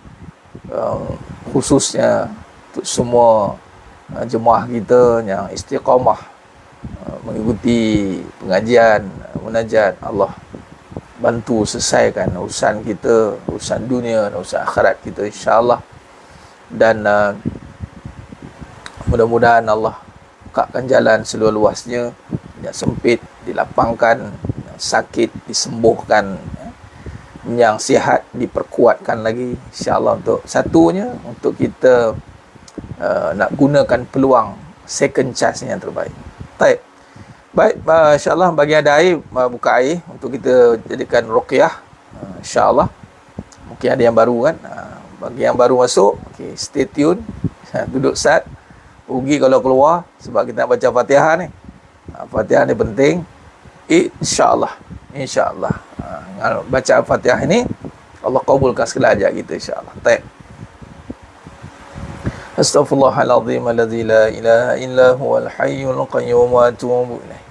khususnya untuk semua jemaah kita yang istiqamah mengikuti pengajian munajat. Allah bantu selesaikan urusan kita, urusan dunia dan urusan akhirat kita insya-Allah. Dan mudah-mudahan Allah bukakan jalan seluas-luasnya, yang sempit dilapangkan, yang sakit disembuhkan, yang sihat diperkuatkan lagi insya-Allah. Untuk satunya, untuk kita nak gunakan peluang second chance yang terbaik. Baik, insya-Allah bagi ada air, buka air untuk kita jadikan ruqyah insya-Allah. Mungkin ada yang baru kan, bagi yang baru masuk, okey, stay tune, duduk sat. Rugi kalau keluar sebab kita nak baca Fatihah ni. Fatihah ni penting. InsyaAllah. InsyaAllah. Baca Fatihah ini, Allah kabulkan segala hajat kita insyaAllah. Baik. Astaghfirullahaladzim alladzi la ilaha illa huwal hayyul qayyum wa atubu ilaih.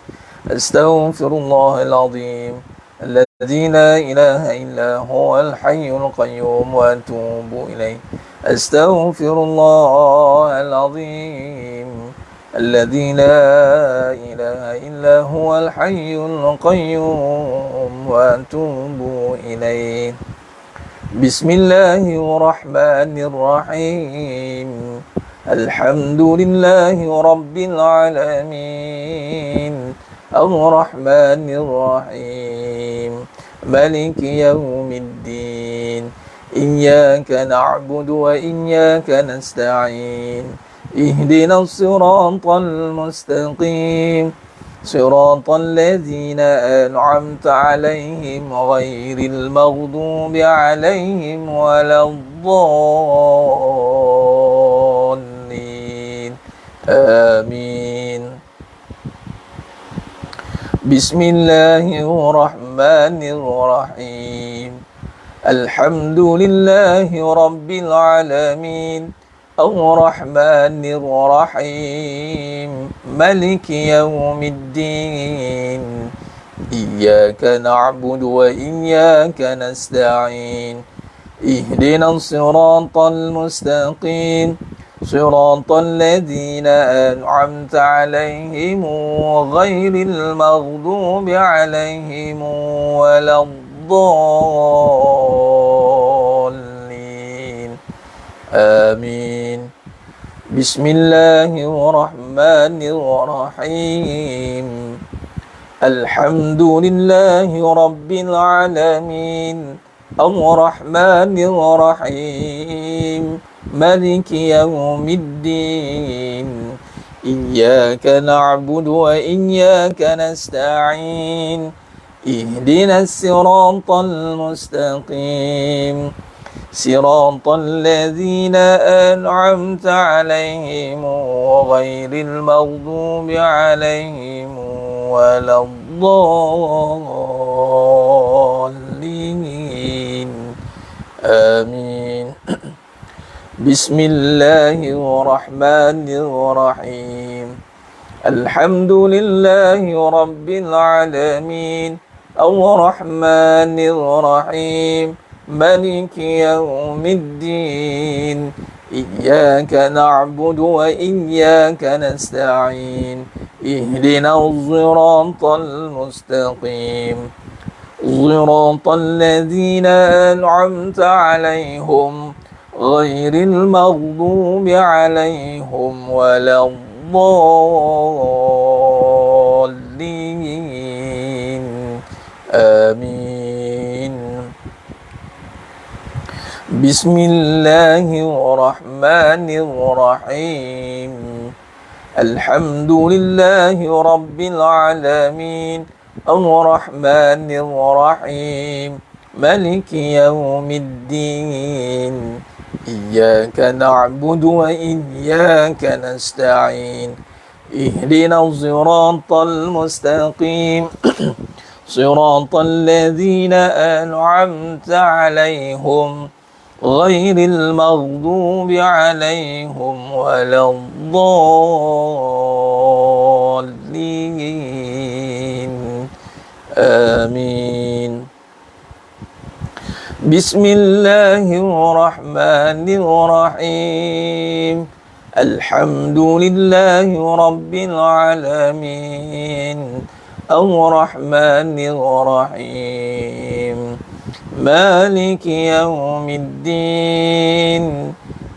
Astaghfirullahaladzim alladzi la ilaha illa huwal hayyul qayyum wa atubu ilaih. Astaghfirullahaladzim alladzi la ilaha illa huwal hayyul qayyum wa atubu ilaih. Bismillahirrahmanirrahim. Alhamdulillahi rabbil alamin. Ar-Rahmanir-Rahim. Maliki yaumiddin. Iyyaka na'budu wa iyyaka nasta'in. Ihdinas siratal mustaqim. صراط الذين أنعمت عليهم غير المغضوب عليهم ولا الضالين آمين. بسم الله الرحمن الرحيم. الحمد لله رب العالمين. الرحمن الرحيم. مالك يوم الدين. إياك نعبد وإياك نستعين اهدنا الصراط المستقيم صراط الذين أنعمت عليهم غير المغضوب عليهم ولا الضالين آمين بسم الله الرحمن الرحيم الحمد لله رب العالمين الرحمن الرحيم مالك يوم الدين إياك نعبد وإياك نستعين اهدنا الصراط المستقيم صراط الذين أنعمت عليهم غير المغضوب عليهم ولا الضالين آمين بسم الله الرحمن الرحيم الحمد لله رب العالمين الرحمن الرحيم مالك يوم الدين إياك نعبد وإياك نستعين اهدنا الصراط المستقيم صراط الذين أنعمت عليهم غير المغضوب عليهم ولا الضالين آمين بسم الله الرحمن الرحيم الحمد لله رب العالمين الرحمن الرحيم مالك يوم الدين إياك نعبد وإياك نستعين اهدنا الصراط المستقيم صراط الذين أنعمت عليهم غير المغضوب عليهم ولا الضالين آمين بسم الله الرحمن الرحيم الحمد لله رب العالمين الرحمن الرحيم مالك يوم الدين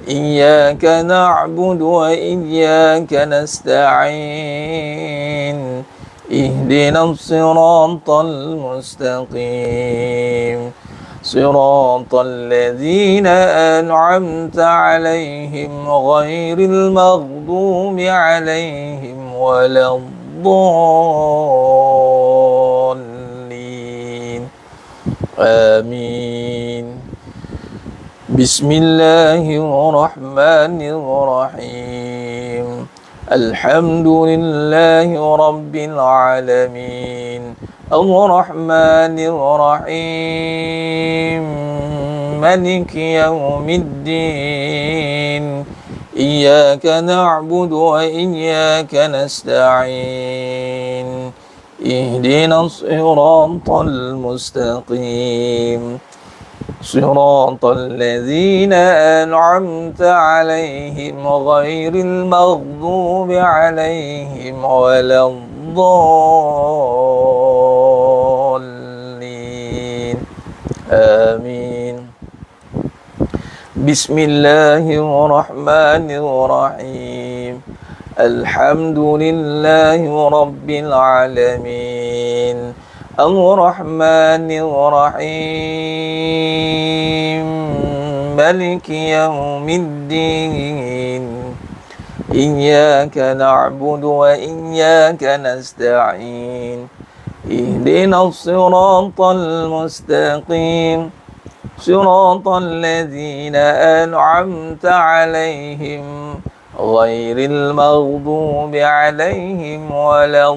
إياك نعبد وإياك نستعين اهدنا الصراط المستقيم صراط الذين أنعمت عليهم غير المغضوب عليهم ولا الضالين آمين بسم الله الرحمن الرحيم الحمد لله رب العالمين الرحمن الرحيم مالك يوم الدين إياك نعبد وإياك نستعين اهدنا الصراط المستقيم صراط الذين أنعمت عليهم غير المغضوب عليهم ولا الضالين آمين بسم الله الرحمن الرحيم الحمد لله رب العالمين الرحمن الرحيم مالك يوم الدين إياك نعبد وإياك نستعين اهدنا الصراط المستقيم صراط الذين أنعمت عليهم غير المغضوب عليهم ولا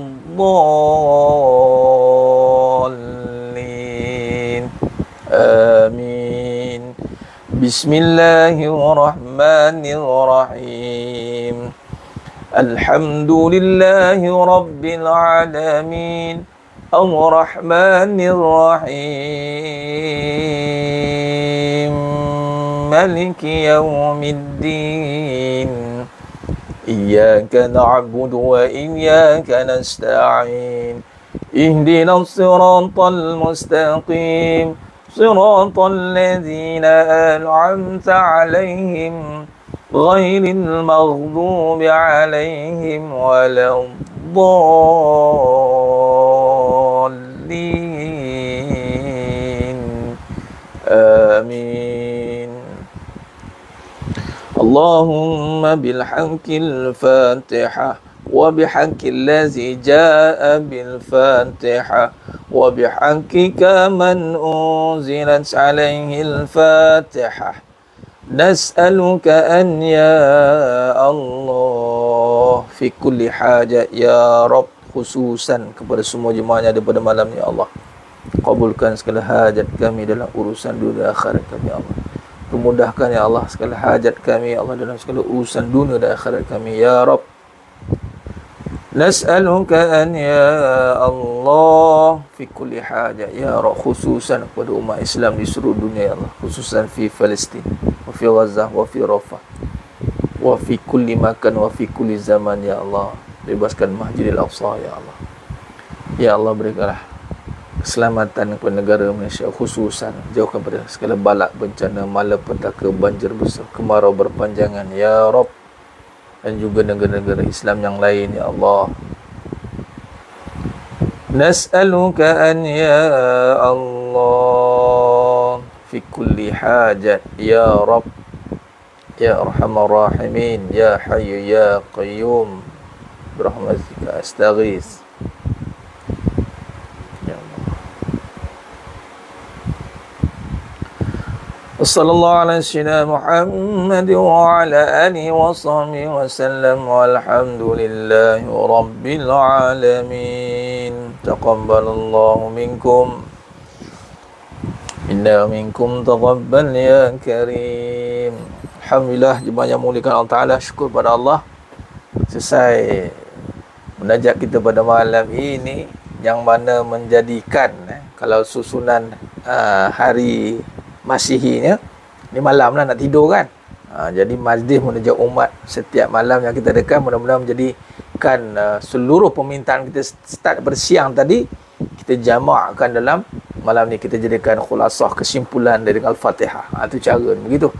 الضالين آمين بسم الله الرحمن الرحيم الحمد لله رب العالمين Ar-Rahmanir Rahim Maliki Yawmiddin Iyyaka na'budu wa iyyaka nasta'in Ihdinas siratal mustaqim Siratal ladzina an'amta 'alaihim ghairil maghdubi 'alaihim waladdallin. Amin. Allahumma bilhaqqil Fatihah wa bihaqqil ladzi jaa'a bil Fatihah wa bihaqqika man unzilat 'alaihil Fatihah nas'aluka an ya Allah fi kulli hajat ya Rabb, khususan kepada semua jemaahnya daripada malam ni Allah. Kabulkan segala hajat kami dalam urusan dunia akhirat kami Allah. Pemudahkan ya Allah segala hajat kami ya Allah dalam segala urusan dunia dan akhirat kami ya Rabb. Nas'aluka an ya Allah fi kulli hajat ya Rabb, khususan kepada umat Islam di seluruh dunia ya Allah, khususan fi Palestin wa fi Gaza wa fi Rafah wa fi kulli makan wa fi kulli zaman ya Allah. Bebaskan Masjidil Aqsa ya Allah. Ya Allah, berikanlah keselamatan kepada negara Malaysia, khususan jauhkan pada segala balak, bencana, malapetaka, banjir besar, kemarau berpanjangan ya Rabb, dan juga negara-negara Islam yang lain ya Allah. Nas'aluka an ya Allah fi kulli hajat ya Rabb ya Arhamar Rahimin ya Hayyu ya Qayyum birahmatika astaghits. Wassallallahu ala sayyidina Muhammad wa ala alihi wa sahbihi wa sallam walhamdulillahi rabbil alamin. Taqabbalallahu minkum minna minkum taqabbal ya karim. Alhamdulillah, jemaah yang muliakan Allah Ta'ala, syukur pada Allah selesai munajat kita pada malam ini, yang mana menjadikan kalau susunan hari Masihinya ni malam lah nak tidur kan. Jadi majlis munajat umat setiap malam yang kita adakan mudah-mudahan menjadikan seluruh permintaan kita start pada siang tadi kita jamakkan dalam malam ni, kita jadikan khulasah kesimpulan dari Al-Fatihah. Itu cara begitu.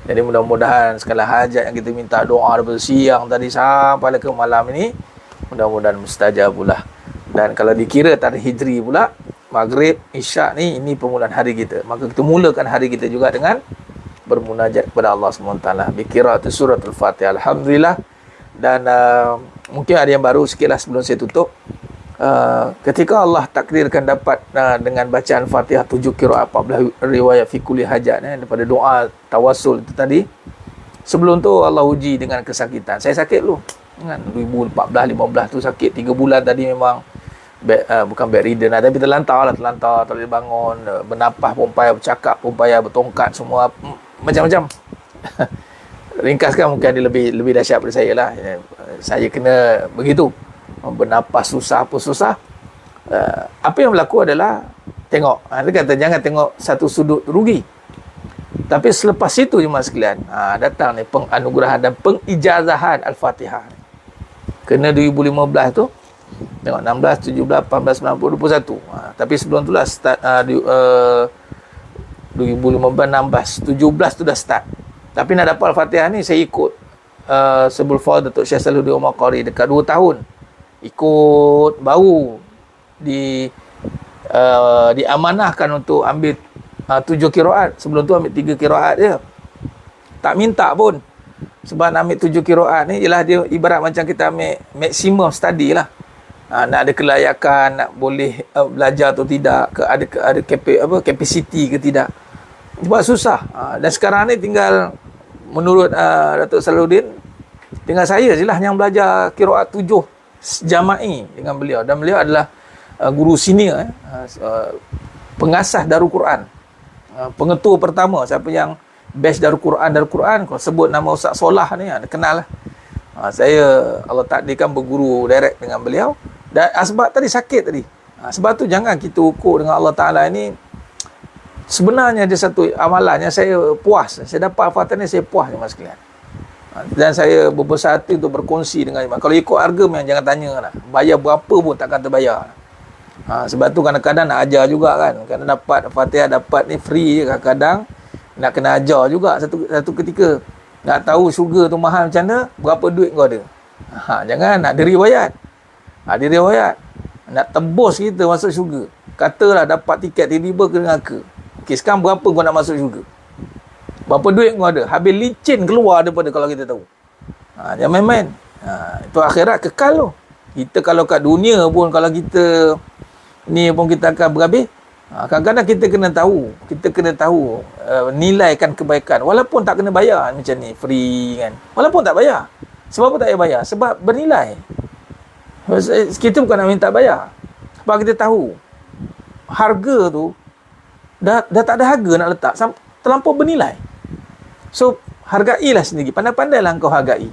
Jadi mudah-mudahan segala hajat yang kita minta doa daripada siang tadi sampai ke malam ini mudah-mudahan mustajab pula. Dan kalau dikira tarikh hijri pula, Maghrib, Isyak ni, ini permulaan hari kita. Maka kita mulakan hari kita juga dengan bermunajat kepada Allah SWT. Biqira'ati surat Al-Fatihah. Alhamdulillah. Dan mungkin ada yang baru sikitlah sebelum saya tutup. Ketika Allah takdirkan dapat dengan bacaan Fatihah 7 qiraat 14 riwayat fi kulli hajat, daripada doa tawassul itu tadi. Sebelum tu Allah uji dengan kesakitan. Saya sakit dulu. Kan 2014 15 tu sakit 3 bulan tadi memang bukan bedridden lah, tapi terlantar, tak boleh bangun, bernafas pun payah, bercakap pun payah, bertongkat semua macam-macam. Ringkaskan mungkin ada lebih dahsyat daripada saya lah. Saya kena begitu, bernafas susah, apa susah. Apa yang berlaku adalah tengok, dia kata jangan tengok satu sudut rugi, tapi selepas itu jemaah sekalian, datang ni penganugerahan dan pengijazahan Al-Fatihah. Kena 2015 tu, tengok 16, 17, 18, 19, 21. Tapi sebelum tu lah start 2015, 16, 17 tu dah start. Tapi nak dapat Al-Fatihah ni saya ikut Sebul Faud Datuk Syekh Salahuddin Umar Qari dekat 2 tahun. Ikut baru diamanahkan untuk ambil 7 qiraat. Sebelum tu ambil 3 qiraat je. Tak minta pun. Sebab nak ambil 7 qiraat ni ialah dia ibarat macam kita ambil maksimum study lah. Nak ada kelayakan, nak boleh belajar atau tidak, ada capacity ke tidak. Sebab susah. Dan sekarang ni tinggal menurut Datuk Salahuddin, tinggal saya je lah yang belajar qiraat 7 jama'i dengan beliau. Dan beliau adalah guru senior, pengasas Darul Quran, pengetua pertama. Siapa yang best Darul Quran, kalau sebut nama Ustaz Solah ni, kenal lah. Saya Allah takdirkan berguru direct dengan beliau. Dan asbab tadi sakit tadi. Sebab tu jangan kita ukur dengan Allah Ta'ala ni. Sebenarnya ada satu amalan yang saya puas. Saya dapat Al-Fatihah ni, saya puas jemaah sekalian. Dan saya berbesar hati untuk berkongsi dengan jemaah. Kalau ikut harga memang jangan tanya lah. Bayar berapa pun takkan terbayar. Sebab tu kadang-kadang nak ajar juga kan. Kadang dapat Al-Fatihah, dapat ni free je. Kadang-kadang nak kena ajar juga satu ketika. Nak tahu syurga tu mahal macam mana, berapa duit kau ada. Jangan, nak ada riwayat. Ada riwayat. Nak tebus kita masuk syurga. Katalah dapat tiket tiba-tiba ke neraka. Okey, sekarang berapa kau nak masuk syurga? Berapa duit kau ada? Habis licin keluar daripada kalau kita tahu. Jangan main-main. Itu akhirat kekal tu. Kita kalau kat dunia pun, kalau kita ni pun kita akan berhabis. Kadang-kadang kita kena tahu. Kita kena tahu nilaikan kebaikan. Walaupun tak kena bayar macam ni. Free kan. Walaupun tak bayar. Sebab apa tak payah bayar? Sebab bernilai. Kita bukan nak minta bayar. Sebab kita tahu harga tu dah tak ada harga nak letak, terlampau bernilai. So hargailah sendiri, pandai-pandailah kau hargai.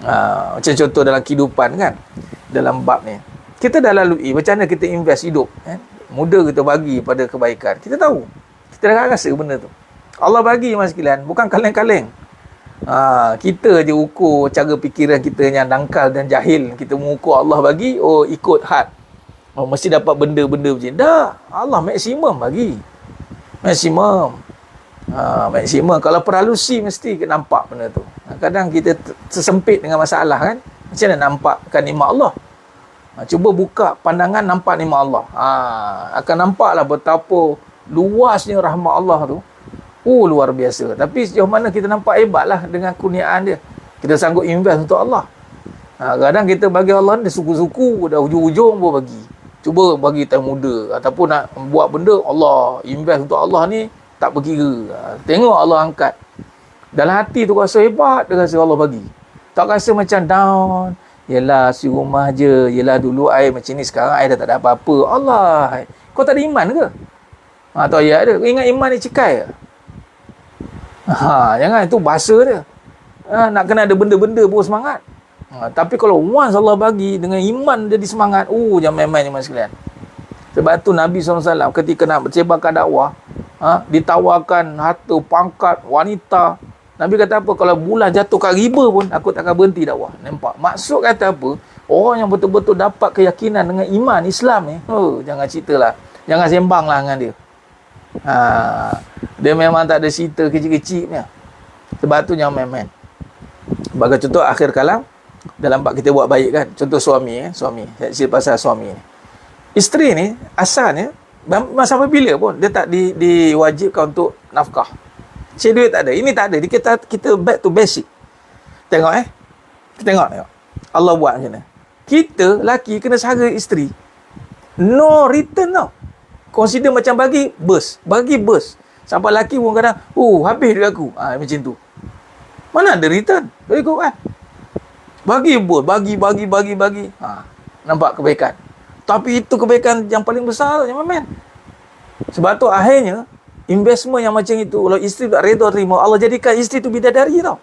Macam contoh dalam kehidupan kan, dalam bab ni kita dah lalui macam mana kita invest hidup kan? Muda kita bagi pada kebaikan. Kita tahu, kita dah rasa benda tu Allah bagi mas sekalian, bukan kaleng-kaleng. Kita je ukur cara fikiran kita yang dangkal dan jahil. Kita mengukur Allah bagi, oh ikut had, oh mesti dapat benda-benda macam ni. Dah, Allah maksimum bagi. Maksimum. Maksimum. Kalau perhalusi mesti nampak benda tu. Kadang kita tersempit dengan masalah kan. Macam mana nampakkan nikmat Allah? Cuba buka pandangan, nampak nikmat Allah. Akan nampaklah betapa luasnya rahmat Allah tu. Luar biasa. Tapi sejauh mana kita nampak hebatlah dengan kurniaan dia. Kita sanggup invest untuk Allah. Kadang kita bagi Allah ni suku-suku, dah ujung-ujung pun bagi. Cuba bagi time muda. Ataupun nak buat benda, Allah invest untuk Allah ni tak berkira. Tengok Allah angkat. Dalam hati tu rasa hebat, dia rasa Allah bagi. Tak rasa macam down. Yelah si rumah je. Yelah dulu air macam ni, sekarang air dah tak ada apa-apa. Allah, kau tak ada iman ke? Atau ayat dia, ingat iman ni cekai ke? Jangan, itu bahasa dia. Nak kena ada benda-benda baru semangat. Tapi kalau once Allah bagi dengan iman jadi semangat, jangan main-main ni mas sekalian. Sebab tu Nabi SAW ketika nak bercebarkan dakwah, ditawarkan harta, pangkat, wanita. Nabi kata apa? Kalau bulan jatuh kat riba pun, aku takkan berhenti dakwah. Nampak? Maksud kata apa? Orang yang betul-betul dapat keyakinan dengan iman Islam ni, jangan ceritalah. Jangan sembang lah dengan dia. Dia memang tak ada cerita kecil-kecil punya. Sebab tu jangan main-main. Sebagai contoh akhir kalam, dalam bab kita buat baik kan. Contoh suami. Suami. Saya cerita pasal suami ni. Isteri ni asalnya sampai bila pun dia tak diwajibkan untuk nafkah. Cik duit tak ada. Ini tak ada. Kita back to basic. Tengok Kita tengok. Allah buat macam mana. Kita laki kena sara isteri. No return tau. Consider macam bagi bus. Sampai laki pun kadang, habis duit aku. Macam tu. Mana ada return? Kau ikut kan? Bagi bos, bagi. Nampak kebaikan. Tapi itu kebaikan yang paling besar, jangan main. Sebab tu akhirnya, investment yang macam itu, kalau isteri tak reda terima, Allah jadikan isteri tu bidadari tau.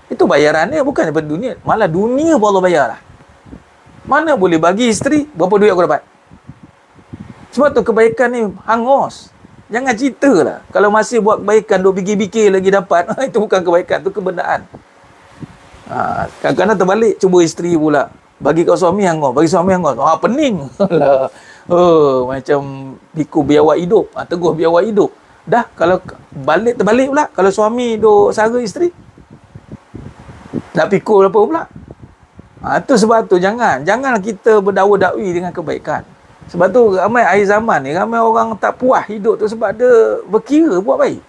Itu bayarannya bukan daripada dunia. Malah dunia pun Allah bayar lah. Mana boleh bagi isteri, berapa duit aku dapat? Sebab tu kebaikan ni hangus. Jangan cerita lah. Kalau masih buat kebaikan, duk fikir-fikir lagi dapat. Itu bukan kebaikan, itu kebenaran. Kadang-kadang terbalik, cuba isteri pula. Bagi kau suami hangus, bagi suami hangus. Pening. Macam biku biawak hidup. Teguh biawak hidup. Dah, kalau terbalik pula. Kalau suami duk sara isteri, nak pikul apa pula. Itu sebab tu jangan kita berdakwa-dakwi dengan kebaikan. Sebab tu ramai akhir zaman ni, ramai orang tak puas hidup tu sebab dia berkira buat baik.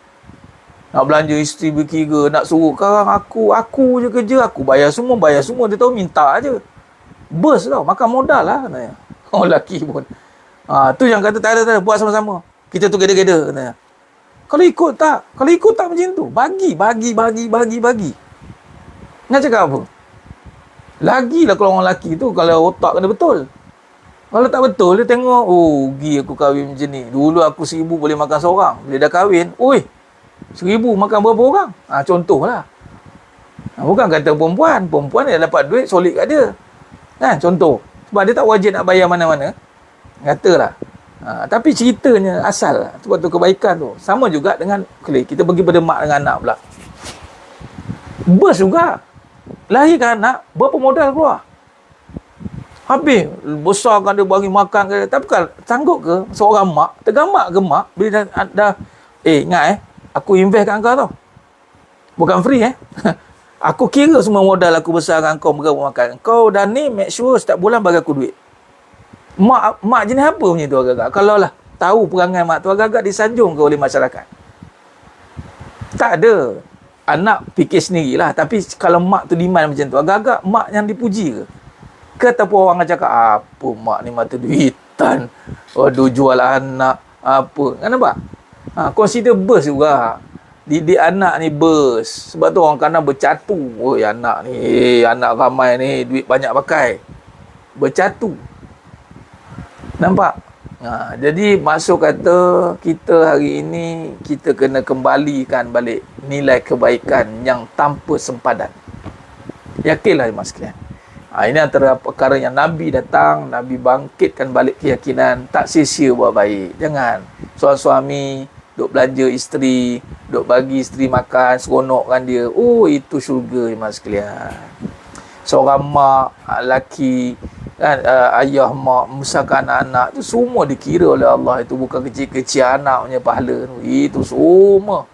Nak belanja isteri berkira, nak suruh sekarang aku je kerja, aku bayar semua. Dia tahu minta aje. Bus tau, makan modal lah katanya. Orang lelaki pun. Tu yang kata tak ada, buat sama-sama. Kita together katanya. Kalau ikut tak macam tu. Bagi. Nak cakap apa? Lagilah kalau orang lelaki tu, kalau otak kena betul. Kalau tak betul, dia tengok, rugi aku kahwin macam ni. Dulu aku 1,000 boleh makan seorang. Bila dah kahwin, 1,000 makan berapa orang? Contohlah. Bukan kata perempuan dia dapat duit, solid kat dia. Contoh. Sebab dia tak wajib nak bayar mana-mana. Katalah. Tapi ceritanya asal sebab tu kebaikan tu. Sama juga dengan kita pergi pada mak dengan anak pula. Bers juga. Lahirkan anak, berapa modal keluar? Habis besarkan dia, bagi makan ke. Tapi kan sanggup ke seorang mak, tergamak ke mak bila dah ingat aku invest kat kau tau. Bukan free Aku kira semua modal aku besarkan kau berapa makan. Kau dah ni make sure setiap bulan bagi aku duit. Mak jenis apa punya tu agak-agak? Kalau lah tahu perangai mak tu agak-agak disanjung ke oleh masyarakat. Tak ada. Anak fikir sendirilah. Tapi kalau mak tu demand macam tu, agak-agak mak yang dipuji ke? Ataupun orang akan cakap, apa mak ni mata duitan. Waduh, jual anak. Apa. Kan nampak? Consider bers juga. Didik anak ni bers. Sebab tu orang kadang bercatu. Oh, anak ni, anak ramai ni, duit banyak pakai. Bercatu. Nampak? Jadi maksud kata kita hari ini kita kena kembalikan balik nilai kebaikan yang tanpa sempadan. Yakinlah mas sekalian. Ini antara perkara yang Nabi datang, Nabi bangkitkan balik keyakinan, tak sia-sia buat baik. Jangan suami duk belanja isteri, duk bagi isteri makan, seronokkan dia. Oh, itu syurga mas sekalian. Seorang mak, laki kan, ayah mak membesarkan anak-anak tu semua dikira oleh Allah. Itu bukan kecil-kecil anak punya pahala tu. Itu semua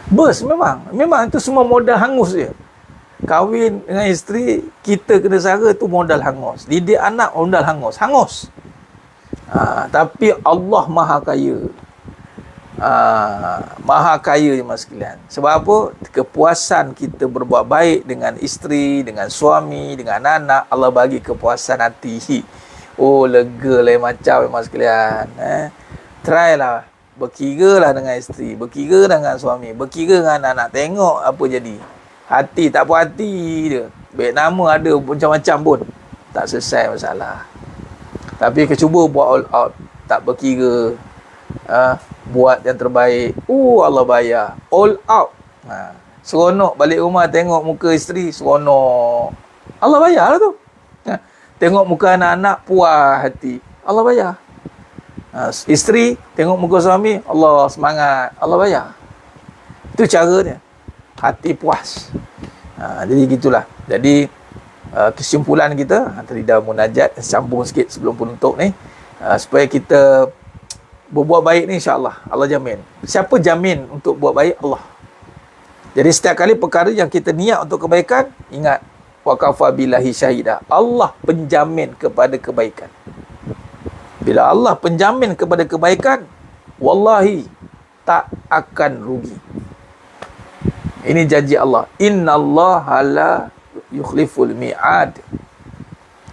bers memang itu semua modal hangus je. Kahwin dengan isteri, kita kena sara tu modal hangus. Didik anak modal hangus. Tapi Allah maha kaya. Maha kaya je mas sekalian. Sebab apa? Kepuasan kita berbuat baik dengan isteri, dengan suami, dengan anak, Allah bagi kepuasan hati. Oh, lega lain macam mas sekalian. Try lah, berkira lah dengan isteri, berkira dengan suami, berkira dengan anak. Tengok apa jadi. Hati tak puas hati dia. Baik nama ada macam-macam pun tak selesai masalah. Tapi cuba buat all out, tak berkira, buat yang terbaik. Allah bayar all out. Seronok balik rumah tengok muka isteri, seronok. Allah bayar lah tu. Tengok muka anak-anak, puas hati, Allah bayar. Isteri tengok muka suami, Allah semangat, Allah bayar. Itu cara dia, hati puas. Jadi gitulah. Jadi kesimpulan kita tadi dah munajat, sambung sikit sebelum penutup ni, supaya kita berbuat baik ni, insya-Allah Allah jamin. Siapa jamin untuk buat baik? Allah. Jadi setiap kali perkara yang kita niat untuk kebaikan, ingat, wa kafa billahi syahida. Allah penjamin kepada kebaikan. Bila Allah penjamin kepada kebaikan, wallahi tak akan rugi. Ini janji Allah. Innallaha la yukhliful mi'ad.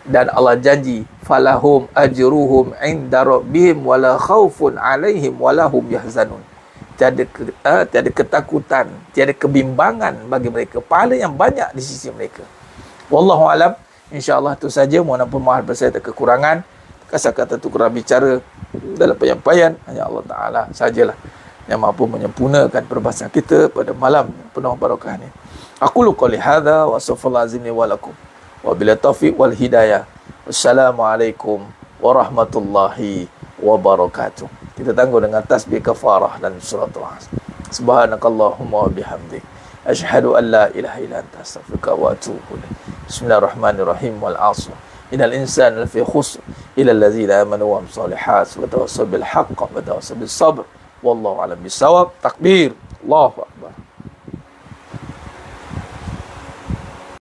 Dan Allah janji, falahum ajruhum inda rabbihim wala khaufun alaihim wala hum yahzanun. Tiada ketakutan, tiada kebimbangan bagi mereka, pahala yang banyak di sisi mereka. Wallahu alam. InsyaAllah itu saja. Mohon ampun maaf saya ada kekurangan. Kata-kata tu kurang bicara dalam penyampaian, hanya Allah Ta'ala sajalah yang mampu menyempurnakan perbahasan kita pada malam penuh barakah ni. Aku qouli hadza wa astaghfirullah azim li wa lakum. Wa bila taufiq wal hidayah. Wassalamualaikum warahmatullahi wabarakatuh. Kita tangguh dengan tasbih kafarah dan surat Al-Asr. Subhanakallahumma wa bihamdik, asyhadu an la ilaha illa anta, astaghfiruka wa atubu ilaik. Bismillahirrahmanirrahim. Wal 'asr. Innal insana lafi khusr illa allazina amanu wa amilus solihat wa tawassaw bil haqq wa tawassaw bis sabr. Wallahu a'lam bissawab. Takbir. Allahu akbar.